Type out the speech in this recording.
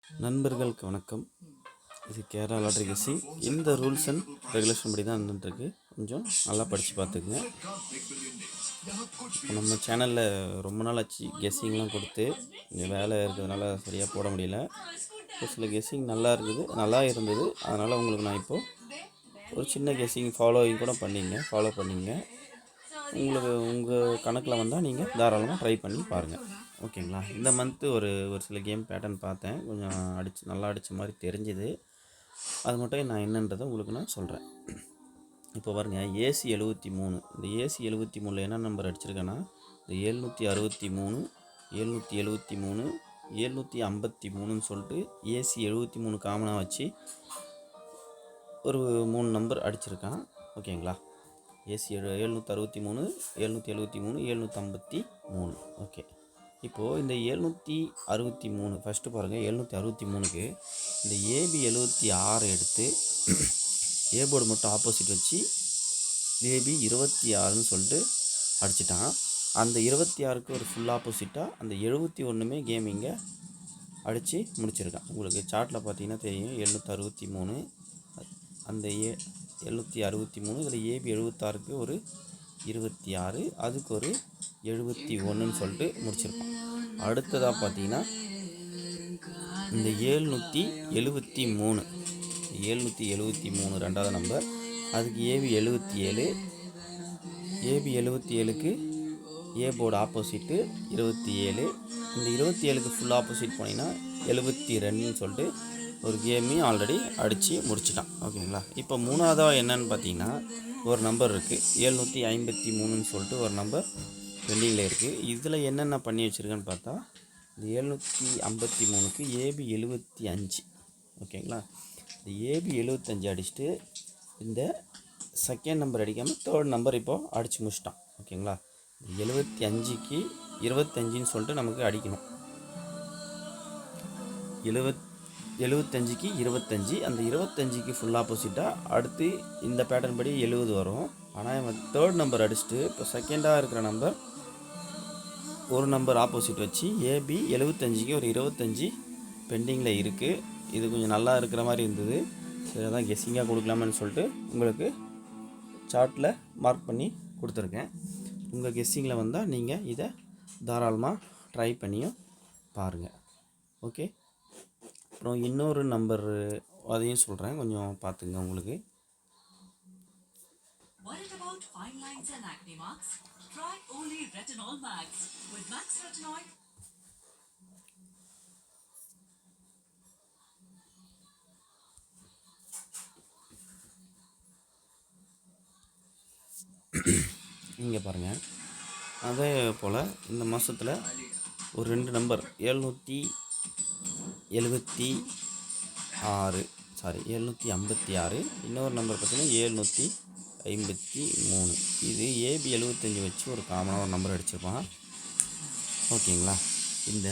நண்பர்களுக்கு வணக்கம். இது கேரளா லாட்ரி கெஸ்ஸிங். இந்த ரூல்ஸ் அண்ட் ரெகுலேஷன் படி தான் இருந்துட்டுருக்கு. கொஞ்சம் நல்லா படித்து பார்த்துக்குங்க. நம்ம சேனலில் ரொம்ப நாள் ஆச்சு கெஸ்ஸிங்லாம் கொடுத்து, இங்கே வேலை இருக்கிறதுனால சரியாக போட முடியல. ஒரு சில கெஸ்ஸிங் நல்லா இருந்தது. அதனால் உங்களுக்கு நான் இப்போது ஒரு சின்ன கெஸ்ஸிங் ஃபாலோ பண்ணிங்க. உங்களுக்கு உங்கள் கணக்கில் வந்தால் நீங்கள் தாராளமாக ட்ரை பண்ணி பாருங்கள். ஓகேங்களா? இந்த மந்த்து ஒரு சில கேம் பேட்டர்ன் பார்த்தேன். கொஞ்சம் நல்லா அடித்த மாதிரி தெரிஞ்சுது. அது மட்டும் நான் என்னன்றதை உங்களுக்கு நான் சொல்கிறேன். இப்போ பாருங்கள், ஏசி 73. இந்த ஏசி 73 என்ன நம்பர் அடிச்சிருக்கேன்னா, இந்த 763, 773, 753ன்னு சொல்லிட்டு ஏசி 73 காமனாக வச்சு ஒரு 3 நம்பர் அடிச்சிருக்கான். ஓகேங்களா? ஏசி 763, 773, 753. ஓகே. இப்போது இந்த 763 ஃபஸ்ட்டு பாருங்கள். 763க்கு இந்த ஏபி 76 எடுத்து ஏ போர்டு மட்டும் ஆப்போசிட் வச்சு ஏபி 26ன்னு சொல்லிட்டு அடிச்சிட்டான். அந்த 26க்கு ஒரு ஃபுல் ஆப்போசிட்டாக அந்த 71மே கேமிங்கை அடித்து முடிச்சிருக்கான். உங்களுக்கு சார்ட்டில் பார்த்தீங்கன்னா தெரியும். 763 அந்த 763 இதில் ஏபி 76க்கு ஒரு 26, அதுக்கு ஒரு 71ன்னு சொல்லிட்டு முடிச்சிருப்பான். அடுத்ததாக பார்த்தீங்கன்னா இந்த 773 ரெண்டாவது நம்பர், அதுக்கு ஏபி 77, ஏபி 77க்கு ஏ போர்டு ஆப்போசிட்டு 27, இந்த 27க்கு ஃபுல் ஆப்போசிட் போனீங்கன்னா 72ன்னு சொல்லிட்டு ஒரு கேமையும் ஆல்ரெடி அடித்து முடிச்சிட்டான். ஓகேங்களா? இப்போ மூணாவதாக என்னன்னு பார்த்தீங்கன்னா ஒரு நம்பர் இருக்குது, 753ன்னு சொல்லிட்டு ஒரு நம்பர் பெண்டிங்கில் இருக்குது. இதில் என்னென்ன பண்ணி வச்சுருக்கேன்னு பார்த்தா, இந்த 753க்கு ஏபி 75. ஓகேங்களா? இந்த ஏபி 75 அடிச்சுட்டு இந்த செகண்ட் நம்பர் அடிக்காமல் தேர்ட் நம்பர் இப்போது அடித்து முடிச்சிட்டான். ஓகேங்களா? 75க்கு 25ன்னு சொல்லிட்டு நமக்கு அடிக்கணும். 75க்கு 25, அந்த 25க்கு ஃபுல் ஆப்போசிட்டாக அடுத்து இந்த பேட்டர்ன் படி 70 வரும். ஆனால் இவன் தேர்ட் நம்பர் அடிச்சுட்டு இப்போ செகண்டாக இருக்கிற நம்பர் ஒரு நம்பர் ஆப்போசிட் வச்சு ஏபி 75க்கு ஒரு 25 பெண்டிங்கில் இருக்குது. இது கொஞ்சம் நல்லா இருக்கிற மாதிரி இருந்தது. சரி, தான் கெஸ்ஸிங்காக கொடுக்கலாமேன்னு சொல்லிட்டு உங்களுக்கு சார்ட்டில் மார்க் பண்ணி கொடுத்துருக்கேன். உங்கள் கெஸ்ஸிங்கில் வந்தால் நீங்கள் இதை தாராளமாக ட்ரை பண்ணியும் பாருங்கள். ஓகே. அப்புறம் இன்னொரு நம்பர் அதையும் சொல்கிறேன், கொஞ்சம் பார்த்துங்க. உங்களுக்கு இங்கே பாருங்கள். அதே போல் இந்த மாதத்தில் ஒரு 2 நம்பர் 756, இன்னொரு நம்பர் பார்த்திங்கன்னா 753. இது ஏபி 75 வச்சு ஒரு காமனாக ஒரு நம்பர் அடிச்சிருப்பான். ஓகேங்களா? இந்த